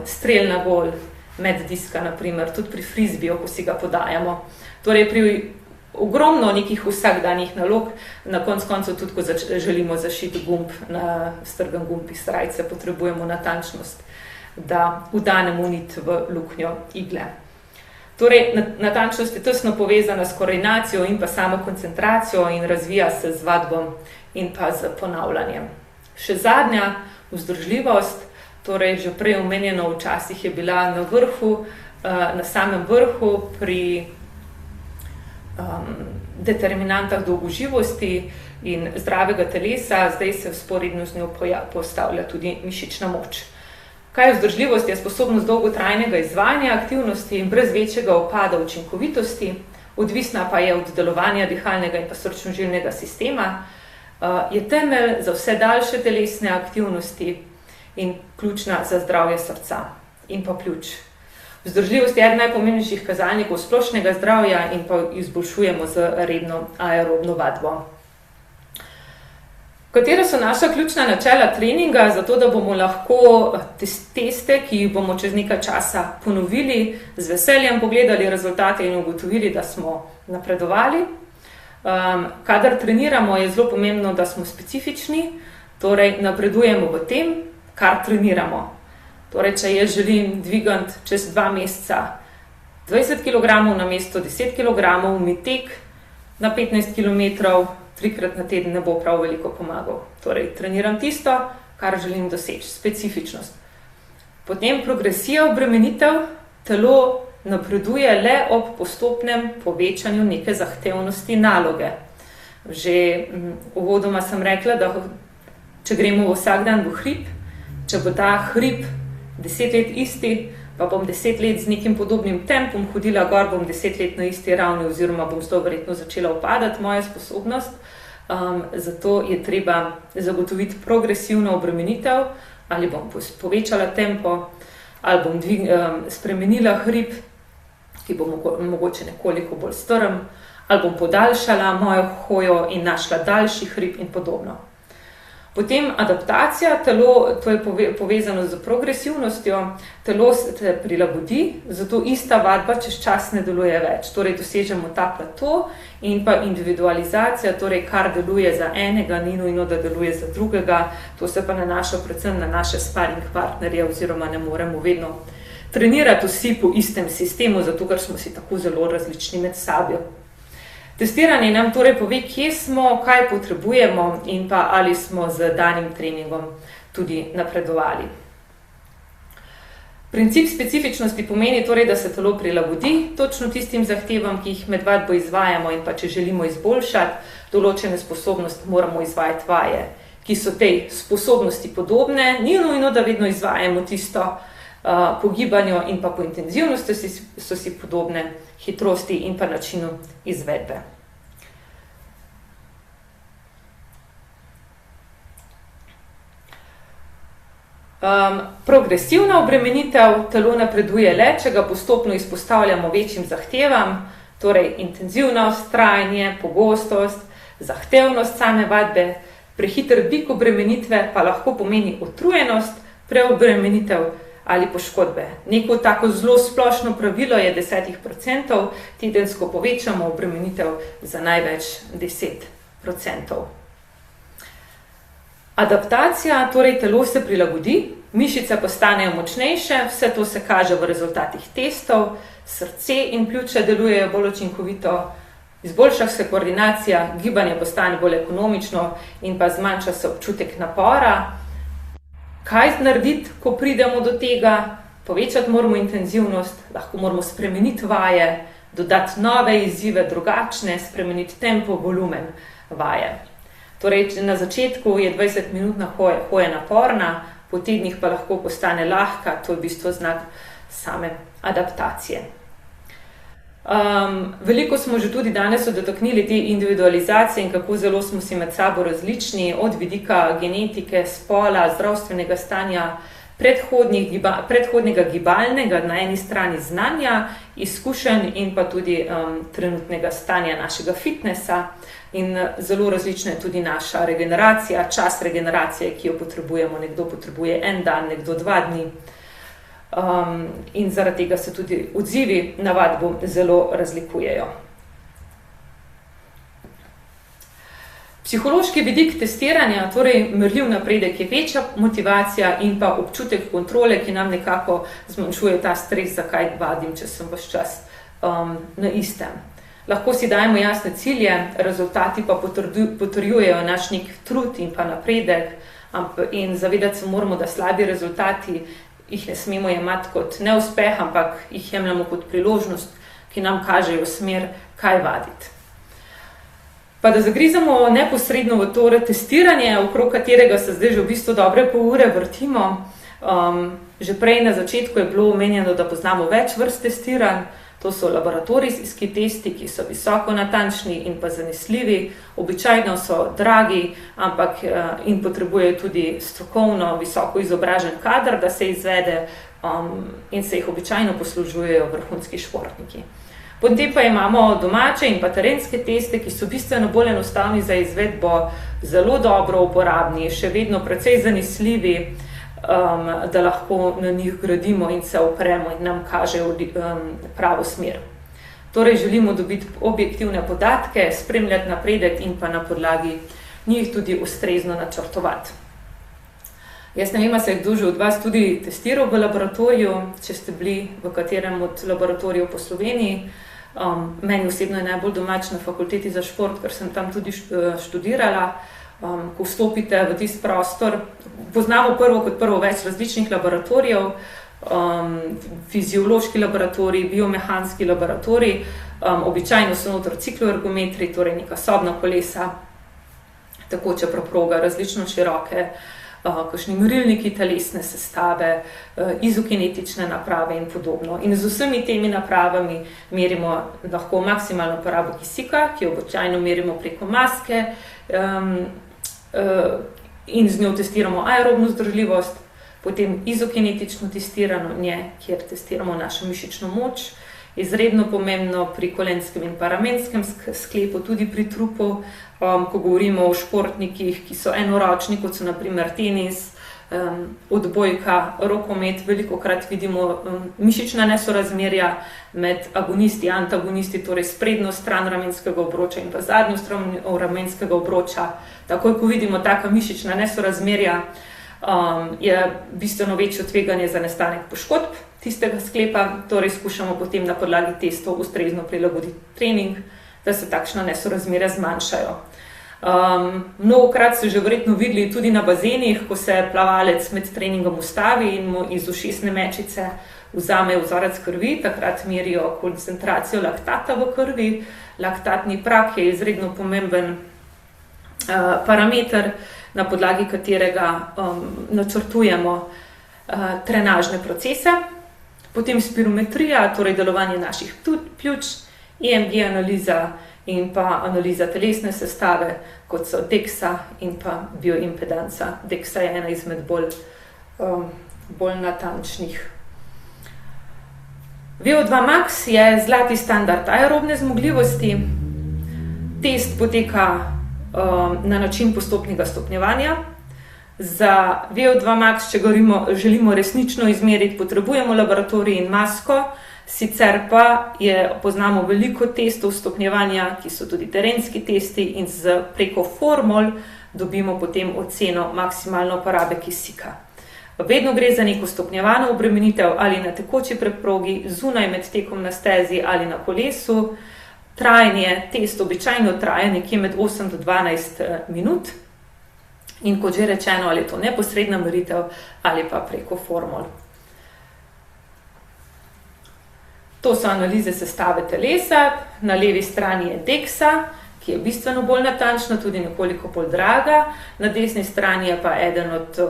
Speaker 1: strel na gol, med diska na primer, tudi pri frizbiju, ko si ga podajamo. Torej pri ogromno nekih vsakdanjih nalog, na koncu tudi, ko želimo zašiti gumb, na strgan gumb iz srajce, potrebujemo natančnost, da udanemo nit v luknjo igle. Torej, natančnost je tesno povezana s koordinacijo in pa samo koncentracijo in razvija se z vadbom in pa z ponavljanjem. Še zadnja, vzdržljivost, torej že prej omenjeno, včasih je bila na vrhu, na samem vrhu pri determinantah dolgoživosti in zdravega telesa, zdaj se vzporedno z njo postavlja tudi mišična moč. Kaj je vzdržljivost? Je sposobnost dolgotrajnega izvajanja aktivnosti in brez večjega upada učinkovitosti, odvisna pa je od delovanja dihalnega in pa srčno-žilnega sistema, je temelj za vse daljše telesne aktivnosti in ključna za zdravje srca in pa pljuč. Vzdržljivost je eden najpomembnejših kazalnikov splošnega zdravja in pa izboljšujemo z redno aerobno vadbo. Katera so naša ključna načela treninga, zato da bomo lahko teste, ki jih bomo čez nekaj časa ponovili, z veseljem pogledali rezultate in ugotovili, da smo napredovali. Kadar treniramo, je zelo pomembno, da smo specifični, torej napredujemo v tem, kar treniramo. Torej, če jaz želim dvigati čez 2 meseca 20 kg namesto 10 kg, mi tek na 15 km 3-krat na teden ne bo prav veliko pomagal. Torej, treniram tisto, kar želim doseči, specifičnost. Potem progresija obremenitev, telo napreduje le ob postopnem povečanju neke zahtevnosti naloge. Že uvodoma sem rekla, da če gremo vsak dan v hrib, če bo ta hrib 10 let isti, pa bom 10 let z nekim podobnim tempom hodila gor, bom 10 let na isti ravni oziroma bom zelo verjetno začela upadati moja sposobnost. Zato je treba zagotoviti progresivno obremenitev, ali bom povečala tempo, ali bom spremenila hrib, ki bo mogoče nekoliko bolj strm, ali bom podaljšala mojo hojo in našla daljši hrib in podobno. Potem adaptacija, telo, to je povezano z progresivnostjo, telo se prilagodi, zato ista vadba čez čas ne deluje več. Torej dosežemo ta plato in pa individualizacija, torej kar deluje za enega, ni nujno, da deluje za drugega, to se pa nanaša predvsem na naše sparring partnerje oziroma ne moremo vedno trenirati vsi po istem sistemu, zato ker smo si tako zelo različni med sabo. Testiranje nam torej pove, kje smo, kaj potrebujemo in pa ali smo z danim treningom tudi napredovali. Princip specifičnosti pomeni torej, da se telo prilagodi točno tistim zahtevam, ki jih med vadbo izvajamo, in pa če želimo izboljšati določene sposobnosti, moramo izvajati vaje, ki so tej sposobnosti podobne. Ni nujno, da vedno izvajamo tisto po gibanju in pa po intenzivnosti so si podobne, hitrosti in pa načinu izvedbe. Progresivna obremenitev, telo napreduje le, če ga postopno izpostavljamo večjim zahtevam, torej intenzivnost, trajanje, pogostost, zahtevnost same vadbe. Prehiter dvig obremenitve pa lahko pomeni utrujenost, preobremenitev ali poškodbe. Neko tako zelo splošno pravilo je 10%, tedensko povečamo obremenitev za največ 10%. Adaptacija, torej telo se prilagodi, mišice postanejo močnejše, vse to se kaže v rezultatih testov, srce in pljuča delujejo bolj učinkovito, izboljša se koordinacija, gibanje postane bolj ekonomično in pa zmanjša se občutek napora. Kaj narediti, ko pridemo do tega? Povečati moramo intenzivnost, lahko moramo spremeniti vaje, dodati nove izzive, drugačne, spremeniti tempo, volumen vaje. Torej, na začetku je 20-minutna hoja naporna, po tednih pa lahko postane lahka, to je v bistvu znak same adaptacije. Veliko smo že tudi danes dotaknili te individualizacije in kako zelo smo si med sabo različni, od vidika genetike, spola, zdravstvenega stanja, predhodnega gibalnega na eni strani znanja, izkušenj in pa tudi trenutnega stanja našega fitnessa. In zelo različna je tudi naša regeneracija, čas regeneracije, ki jo potrebujemo. Nekdo potrebuje 1 dan, nekdo 2 dni. In zaradi tega se tudi odzivi na vadbo zelo razlikujejo. Psihološki vidik testiranja, torej merljiv napredek, je večja motivacija in pa občutek kontrole, ki nam nekako zmanjšuje ta stres, zakaj vadim, če sem ves čas na istem. Lahko si dajemo jasne cilje, rezultati pa potrjujejo naš nek trud in pa napredek, in zavedati se moramo, da slabi rezultati jih ne smemo jemati kot neuspeh, ampak jih jemljamo kot priložnost, ki nam kažejo smer, kaj vaditi. Pa da zagrizamo neposredno v to testiranje, okrog katerega se zdaj že v bistvu dobre pol ure vrtimo. Že prej na začetku je bilo omenjeno, da poznamo več vrst testiranj. To so laboratorijski testi, ki so visoko natančni in pa zanesljivi. Običajno so dragi, ampak in potrebujejo tudi strokovno visoko izobražen kader, da se izvede, in se jih običajno poslužujejo vrhunski športniki. Potem pa imamo domače in pa terenske teste, ki so bistveno bolj enostavni za izvedbo, zelo dobro uporabni, še vedno precej zanesljivi, da lahko na njih gradimo in se opremo in nam kažejo pravo smer. Torej želimo dobiti objektivne podatke, spremljati napredek in pa na podlagi njih tudi ustrezno načrtovati. Jaz ne vem, se je kdo že od vas tudi testiral v laboratoriju, če ste bili v katerem od laboratorijev po Sloveniji. Meni osebno je najbolj domač na fakulteti za šport, ker sem tam tudi študirala. Ko vstopite v tisti prostor, poznamo kot prvo več različnih laboratorijev, fiziološki laboratorij, biomehanski laboratorij, običajno so noter cikloergometri, torej neka sobna kolesa, tekoča preproga, različno široke, kakšni merilniki telesne sestave, izokinetične naprave in podobno. In z vsemi temi napravami merimo lahko maksimalno porabo kisika, ki jo običajno merimo preko maske, in z njo testiramo aerobno vzdržljivost, potem izokinetično testiranje, kjer testiramo našo mišično moč, izredno pomembno pri kolenskem in pa ramenskem sklepu, tudi pri trupu, ko govorimo o športnikih, ki so enoročni, kot so na primer tenis, odbojka, rokomet, velikokrat vidimo mišična nesorazmerja med agonisti, antagonisti, torej sprednjo stran ramenskega obroča in pa zadnjo stran ramenskega obroča. Takoj, ko vidimo taka mišična nesorazmerja, je bistveno večje tveganje za nastanek poškodb tistega sklepa, torej skušamo potem na podlagi testov ustrezno prilagoditi trening, da se takšna nesorazmerja zmanjšajo. Mnogokrat so že verjetno videli tudi na bazenih, ko se plavalec med treningom ustavi in mu iz ušesne mečice vzame vzorec krvi, takrat merijo koncentracijo laktata v krvi. Laktatni prag je izredno pomemben parameter, na podlagi katerega načrtujemo trenažne procese. Potem spirometrija, torej delovanje naših pljuč, EMG analiza in pa analiza telesne sestave, kot so DEXA in pa bioimpedanca. DEXA je ena izmed bolj natančnih. VO2 max je zlati standard aerobne zmogljivosti. Test poteka na način postopnega stopnjevanja. Za VO2 max, če želimo resnično izmeriti, potrebujemo laboratorij in masko, sicer pa poznamo veliko testov stopnjevanja, ki so tudi terenski testi, in preko formul dobimo potem oceno maksimalne porabe kisika. Vedno gre za neko stopnjevano obremenitev ali na tekoči preprogi, zunaj med tekom na stezi ali na kolesu. Trajanje test običajno traja nekje med 8 do 12 minut. In kot že rečeno, ali je to neposredna meritev ali pa preko formul. To so analize sestave telesa. Na levi strani je DEXA, ki je bistveno bolj natančna, tudi nekoliko bolj draga. Na desni strani je pa eden od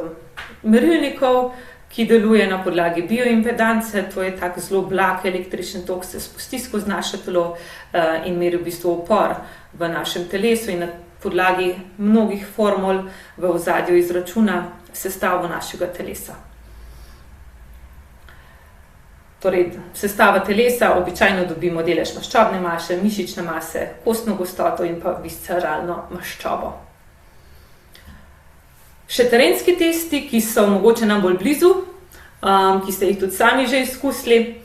Speaker 1: merilnikov, ki deluje na podlagi bioimpedance, to je tak zelo blag električni tok, se spusti skozi naše telo in meri v bistvu upor v našem telesu in na podlagi mnogih formul v ozadju izračuna sestavo našega telesa. Torej, sestava telesa običajno dobimo delež maščobne mase, mišične mase, kostno gostoto in pa visceralno maščobo. Še terenski testi, ki so mogoče nam bolj blizu, ki ste jih tudi sami že izkusili,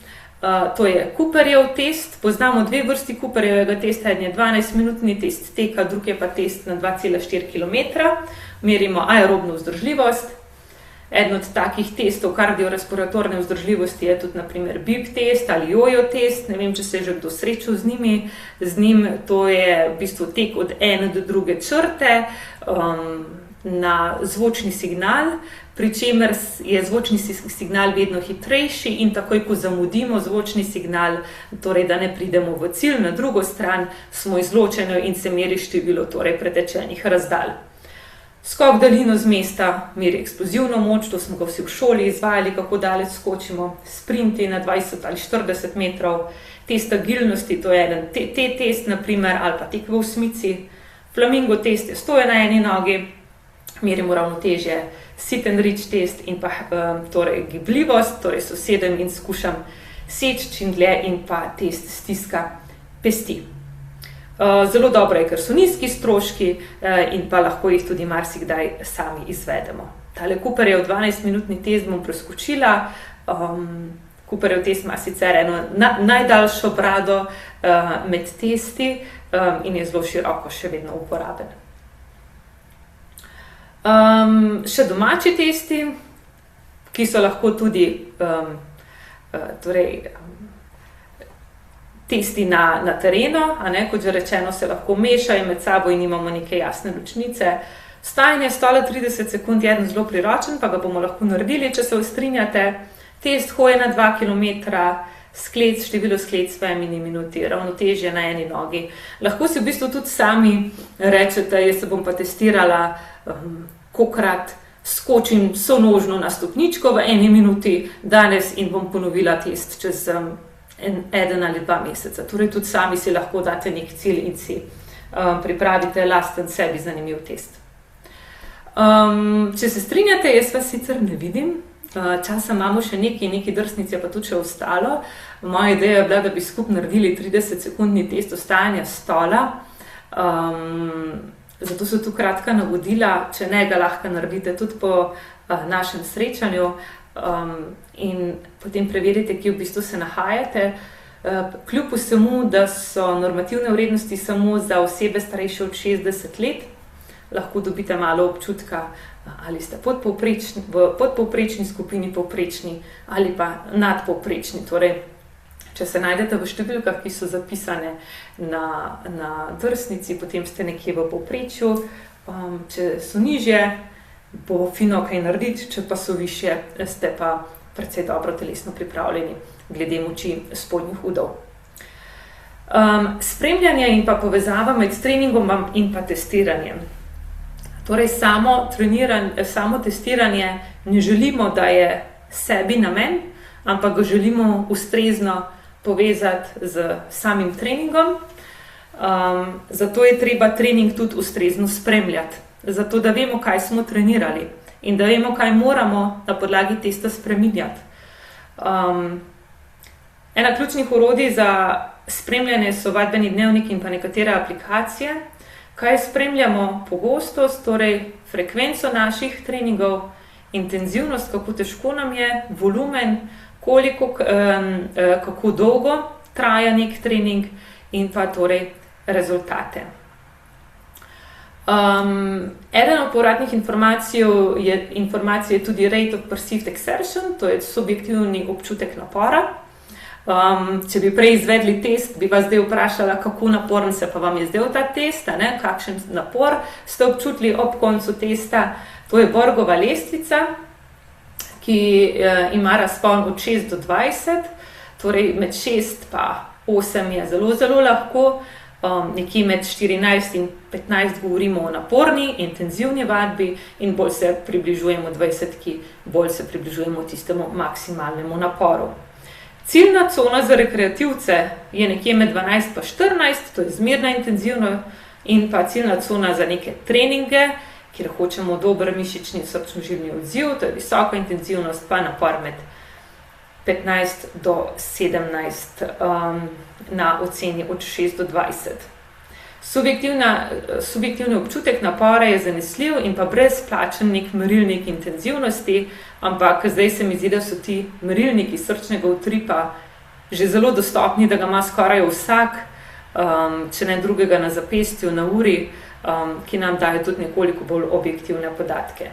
Speaker 1: to je Cooperjev test. Poznamo dve vrsti Cooperjevega testa, en je 12-minutni test teka, drug je pa test na 2,4 km. Merimo aerobno vzdržljivost. Eden od takih testov kardiorespiratorne vzdržljivosti je tudi na primer BIP test ali jojo test. Ne vem, če se je že kdo srečal z njim. To je v bistvu tek od ene do druge črte na zvočni signal, pri čemer je zvočni signal vedno hitrejši in takoj, ko zamudimo zvočni signal, torej da ne pridemo v cilj, na drugo stran smo izločeni in se meri število torej pretečenih razdalj. Skok daljino z mesta meri eksplozivno moč, to smo ga vsi v šoli izvajali, kako daleč skočimo, sprinti na 20 ali 40 metrov, test agilnosti, to je eden test, na primer, ali pa tek v osmici, flamingo test je stoje na eni nogi, merimo ravnotežje, sit and reach test in pa torej gibljivost, torej sedem in skušam seči čim dlje in pa test stiska pesti. Zelo dobro je, ker so nizki stroški in pa lahko jih tudi marsikdaj sami izvedemo. Tale Cooperjev 12-minutni test bom preskočila. Cooperjev test ima sicer eno najdaljšo brado med testi in je zelo široko še vedno uporaben. Še domači testi, ki so lahko tudi testi na terenu, kot že rečeno, se lahko mešajo med sabo in imamo neke jasne ločnice. Stajanje stola 30 sekund je eden zelo priročen, pa ga bomo lahko naredili, če se strinjate. Test hoje na 2 km, število sklec v eni minuti, ravnotežje na eni nogi. Lahko si v bistvu tudi sami rečete, jaz se bom pa testirala, kolikrat skočim sonožno na stopničko v eni minuti danes in bom ponovila test čez 1 ali 2 meseca. Torej tudi sami si lahko date nek cilj in si pripravite lasten sebi zanimiv test. Če se strinjate, jaz vas sicer ne vidim, časa imamo še nekaj drsnic je pa tudi še ostalo. Moja ideja je bila, da bi skupaj naredili 30-sekundni test ostajanja stola. Zato so tu kratka navodila, če ne ga lahko naredite tudi po našem srečanju in potem preverite, kje v bistvu se nahajate. Kljub vsemu, da so normativne vrednosti samo za osebe starejše od 60 let, lahko dobite malo občutka, ali ste v podpovprečni skupini, povprečni ali pa nadpovprečni. Torej, če se najdete v številkah, ki so zapisane na drsnici, potem ste nekje v povprečju. Če so nižje, bo fino kaj narediti, če pa so višje, ste pa precej dobro telesno pripravljeni glede moči spodnjih udov. Spremljanje in pa povezava med treningom in pa testiranjem. Torej, samo testiranje ne želimo, da je sebi namen, ampak ga želimo ustrezno povezati z samim treningom. Zato je treba trening tudi ustrezno spremljati, zato da vemo, kaj smo trenirali in da vemo, kaj moramo na podlagi testa spreminjati. Ena ključnih orodij za spremljanje so vadbeni dnevnik in pa nekatere aplikacije. Kaj spremljamo? Pogostost, torej frekvenco naših treningov, intenzivnost, kako težko nam je, volumen, kako dolgo traja nek trening in pa torej rezultate. Eden od povratnih informacij je tudi rate of perceived exertion, to je subjektivni občutek napora. Če bi prej izvedli test, bi vas zdaj vprašala, kako naporen se pa vam je zdel ta test, kakšen napor ste občutili ob koncu testa. To je Borgova lestvica, ki ima razpon od 6 do 20, torej med 6 pa 8 je zelo, zelo lahko. nekje med 14 in 15 govorimo o naporni, intenzivni vadbi in bolj se približujemo 20, bolj se približujemo tistemu maksimalnemu naporu. Ciljna cona za rekreativce je nekje med 12 pa 14, to je zmerna intenzivna, in pa ciljna cona za neke treninge, kjer hočemo dober mišični srčno-žilni odziv, to je visoka intenzivnost, pa napor med 15 do 17 na oceni od 6 do 20. Subjektivni občutek napora je zanesljiv in pa brezplačen nek merilnik intenzivnosti, ampak zdaj se mi zdi, da so ti merilniki srčnega utripa že zelo dostopni, da ga ima skoraj vsak, če ne drugega na zapestju, na uri, ki nam daje tudi nekoliko bolj objektivne podatke.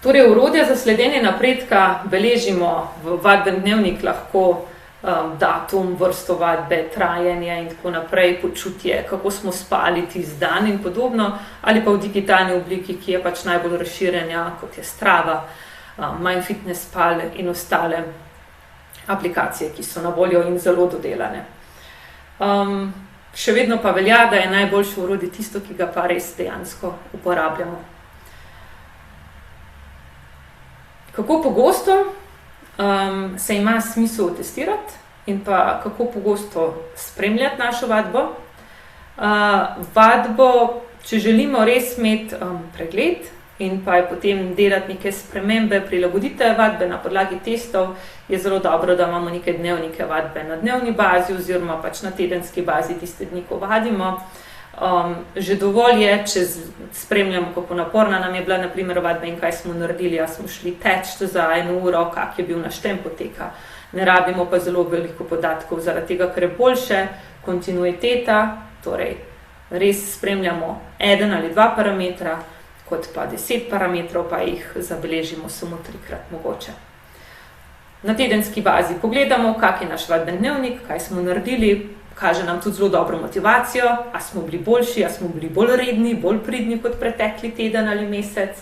Speaker 1: Torej, orodja za sledenje napredka beležimo v vadbeni dnevnik, lahko datum, vrsto vadbe, trajanje in tako naprej, počutje, kako smo spali tisti dan in podobno, ali pa v digitalni obliki, ki je pač najbolj razširjena, kot je Strava, MindFitnessPal in ostale aplikacije, ki so na voljo in zelo dodelane. Še vedno pa velja, da je najboljše orodje tisto, ki ga pa res dejansko uporabljamo. Kako pogosto se ima smisel testirati in pa kako pogosto spremljati našo vadbo. Vadbo, če želimo res imeti pregled in pa je potem delati neke spremembe, prilagoditve vadbe na podlagi testov, je zelo dobro, da imamo neke dnevnike vadbe na dnevni bazi oziroma pač na tedenski bazi tiste dni, ko vadimo. Že dovolj je, če spremljamo, kako naporna nam je bila na primer vadba in kaj smo naredili, smo šli teči za 1 uro, kak je bil naš tempo teka. Ne rabimo pa zelo veliko podatkov, zaradi tega, ker je boljše kontinuiteta, torej res spremljamo 1 ali 2 parametra, kot pa 10 parametrov, pa jih zabeležimo samo 3-krat mogoče. Na tedenski bazi pogledamo, kak je naš vadben dnevnik, kaj smo naredili, kaže nam tudi zelo dobro motivacijo, a smo bili boljši, a smo bili bolj redni, bolj pridni kot pretekli teden ali mesec.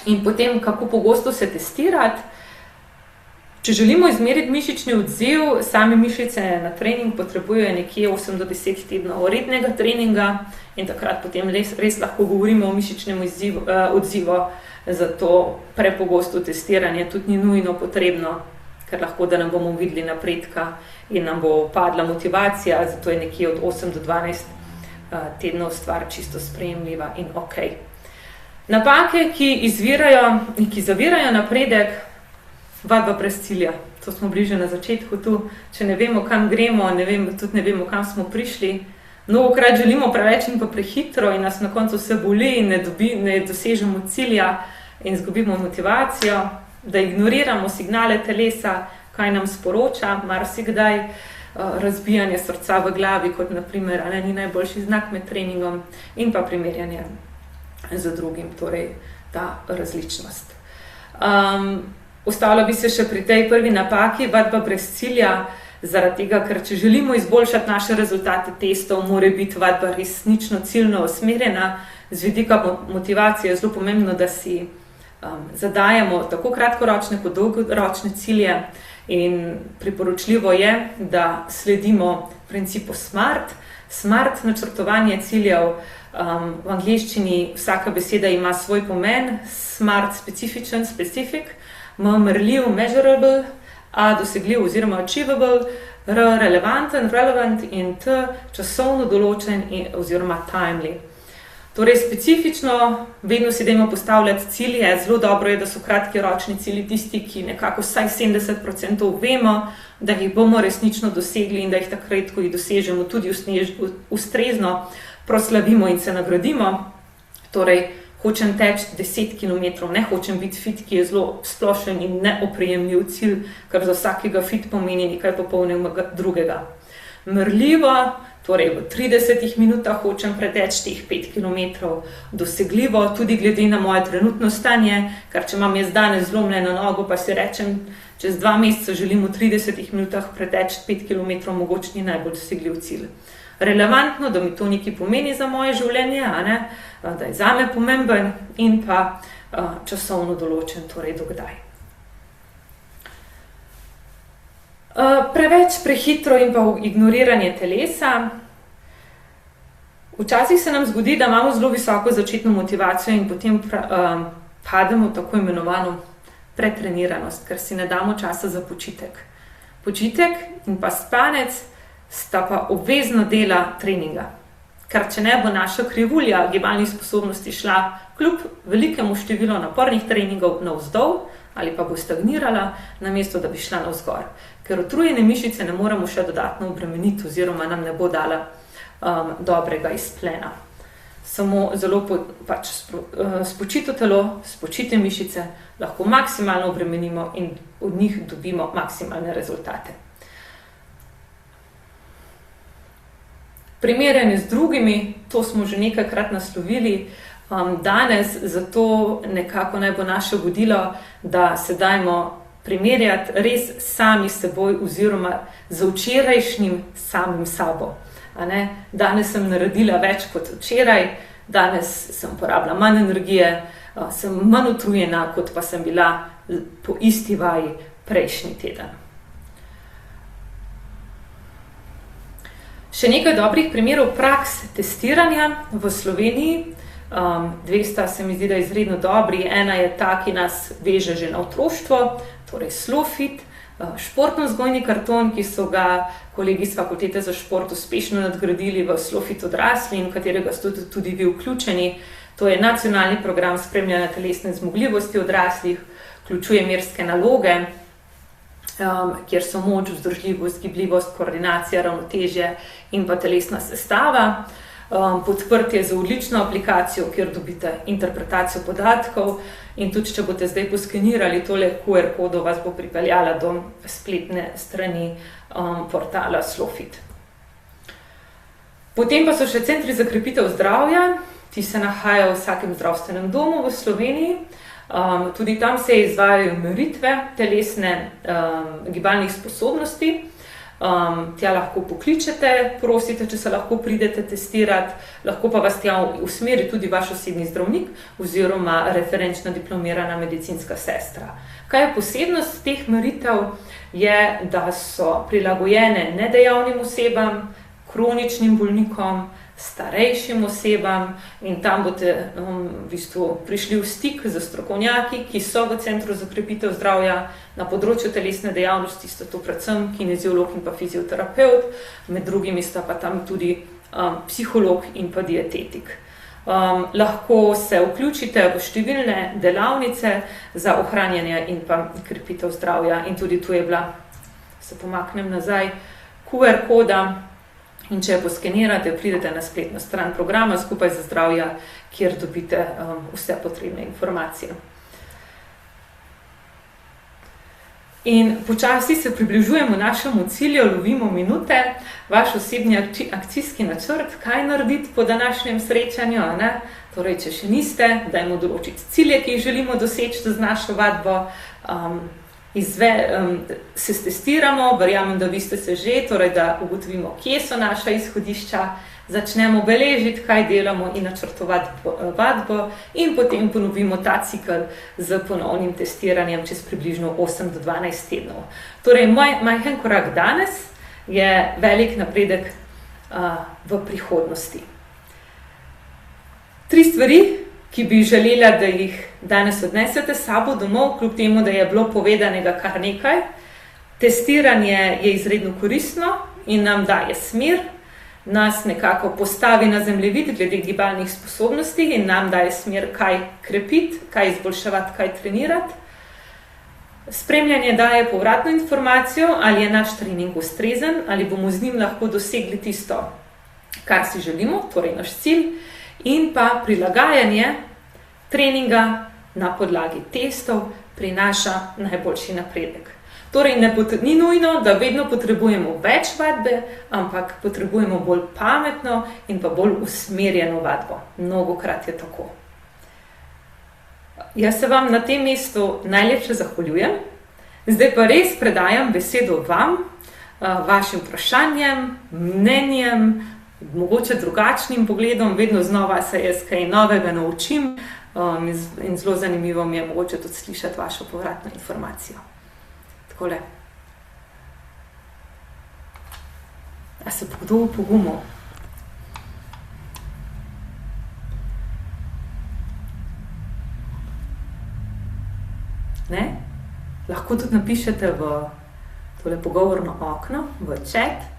Speaker 1: In potem, kako pogosto se testirati. Če želimo izmeriti mišični odziv, same mišice na trening potrebujejo nekje 8 do 10 tednov rednega treninga in takrat potem res lahko govorimo o mišičnem odzivu, zato prepogosto testiranje tudi ni nujno potrebno, ker lahko da nam bomo videli napredka in nam bo padla motivacija, zato je nekje od 8 do 12 tednov stvar čisto sprejemljiva in ok. Napake, ki zavirajo napredek, vadba brez cilja. To smo bliže na začetku tu. Če ne vemo, kam gremo, tudi ne vemo, kam smo prišli. Mnogokrat želimo preveč in pa prehitro in nas na koncu vse boli in ne dosežemo cilja in izgubimo motivacijo, da ignoriramo signale telesa, kaj nam sporoča, marsikdaj razbijanje srca v glavi, kot naprimer, ni najboljši znak med treningom in pa primerjanje z drugim, torej ta različnost. Ustavila bi se še pri tej prvi napaki, vadba brez cilja, zaradi tega, ker če želimo izboljšati naše rezultate testov, mora biti vadba resnično ciljno usmerjena. Z vidika motivacije je zelo pomembno, da si zadajamo tako kratkoročne kot dolgoročne cilje in priporočljivo je, da sledimo principu SMART. SMART načrtovanje ciljev, v angleščini vsaka beseda ima svoj pomen, SMART specifičen, specific, M merljiv, measurable, A dosegljiv oziroma achievable, R relevanten, relevant in T časovno določen oziroma timely. Torej specifično, vedno si dajmo postavljati cilje, zelo dobro je, da so kratkoročni cilji tisti, ki nekako vsaj 70% vemo, da jih bomo resnično dosegli in da jih takrat, ko jih dosežemo, tudi ustrezno proslavimo in se nagradimo. Torej, hočem teči 10 km, ne hočem biti fit, ki je zelo splošen in neoprijemljiv cilj, kar za vsakega fit pomeni nekaj popolnoma drugega. Merljivo, torej v 30 minutah hočem preteči teh 5 km, dosegljivo, tudi glede na moje trenutno stanje, ker če imam jaz danes zlomljeno nogo, pa si rečem, čez 2 meseca želim v 30 minutah preteči 5 km, mogoče ni najbolj dosegljiv cilj. Relevantno, da mi to nekaj pomeni za moje življenje, da je zame pomemben in pa časovno določen, torej do kdaj. Preveč prehitro in pa ignoriranje telesa. Včasih se nam zgodi, da imamo zelo visoko začetno motivacijo in potem pademo v tako imenovano pretreniranost, ker si ne damo časa za počitek. Počitek in pa spanec sta pa obvezno dela treninga. Ker če ne bo naša krivulja gibalnih sposobnosti šla kljub velikemu številu napornih treningov navzdol ali pa bo stagnirala, namesto da bi šla navzgor. Ker utrujene mišice ne moremo še dodatno obremeniti oziroma nam ne bo dala dobrega izplena. Samo zelo spočito telo, spočite mišice lahko maksimalno obremenimo in od njih dobimo maksimalne rezultate. Primerjanje z drugimi, to smo že nekajkrat naslovili danes, zato nekako naj bo naše vodilo, da se dajmo primerjati res sami s seboj oziroma z včerajšnjim samim sabo. Danes sem naredila več kot včeraj, danes sem porabila manj energije, sem manj utrujena, kot pa sem bila po isti vaji prejšnji teden. Še nekaj dobrih primerov praks testiranja v Sloveniji. Dve sta se mi zdi, da izredno dobri. Ena je ta, ki nas veže že na otroštvo, torej SlowFit, športno-vzgojni karton, ki so ga kolegi z fakultete za šport uspešno nadgradili v SlowFit odrasli in v katerega ste tudi vi vključeni. To je nacionalni program spremljanja telesne zmogljivosti odraslih, vključuje merske naloge, kjer so moč, vzdržljivost, gibljivost, koordinacija, ravnotežje in pa telesna sestava. Podprt je za odlično aplikacijo, kjer dobite interpretacijo podatkov in tudi, če boste zdaj poskenirali tole QR kodo, vas bo pripeljala do spletne strani portala SlowFit. Potem pa so še centri za krepitev zdravja, ti se nahajajo v vsakem zdravstvenem domu v Sloveniji. Tudi tam se izvajajo meritve telesne gibalnih sposobnosti. Tja lahko pokličete, prosite, če se lahko pridete testirati, lahko pa vas tja usmeri tudi vaš osebni zdravnik oziroma referenčna diplomirana medicinska sestra. Kaj je posebnost teh meritev? Je, da so prilagojene nedejavnim osebam, kroničnim bolnikom, starejšim osebam in tam boste v bistvu prišli v stik z strokovnjaki, ki so v Centru za krepitev zdravja. Na področju telesne dejavnosti sta to predvsem kineziolog in pa fizioterapevt, med drugimi sta pa tam tudi psiholog in pa dietetik. Lahko se vključite v številne delavnice za ohranjanje in pa krepitev zdravja in tudi tu je bila, se pomaknem nazaj, QR koda. In če jo poskenirate, pridete na spletno stran programa Skupaj za zdravje, kjer dobite vse potrebne informacije. In počasi se približujemo našemu cilju, lovimo minute, vaš osebni akcijski načrt, kaj narediti po današnjem srečanju, Torej, če še niste, dajmo določiti cilje, ki jih želimo doseči z našo vadbo, se testiramo, verjamem, da vi ste se že, torej da ugotovimo, kje so naša izhodišča, začnemo beležiti, kaj delamo in načrtovati vadbo in potem ponovimo ta cikel z ponovnim testiranjem čez približno 8 do 12 tednov. Torej, majhen korak danes je velik napredek v prihodnosti. 3 stvari, ki bi želela, da jih danes odnesete s sabo domov, kljub temu, da je bilo povedanega kar nekaj. Testiranje je izredno koristno in nam daje smer, nas nekako postavi na zemljevid glede gibalnih sposobnosti in nam daje smer, kaj krepiti, kaj izboljševati, kaj trenirati. Spremljanje daje povratno informacijo, ali je naš trening ustrezen, ali bomo z njim lahko dosegli tisto, kar si želimo, torej naš cilj. In pa prilagajanje treninga na podlagi testov prinaša najboljši napredek. Torej, ni nujno, da vedno potrebujemo več vadbe, ampak potrebujemo bolj pametno in pa bolj usmerjeno vadbo. Mnogokrat je tako. Jaz se vam na tem mestu najlepše zahvaljujem. Zdaj pa res predajam besedo vam, vašim vprašanjem, mnenjem, mogoče drugačnim pogledom, vedno znova se jaz kaj novega naučim in zelo zanimivo mi je mogoče tudi slišati vašo povratno informacijo. Takole. A se bo kdo opogumil? Ne? Lahko tudi napišete v tole pogovorno okno, v chat.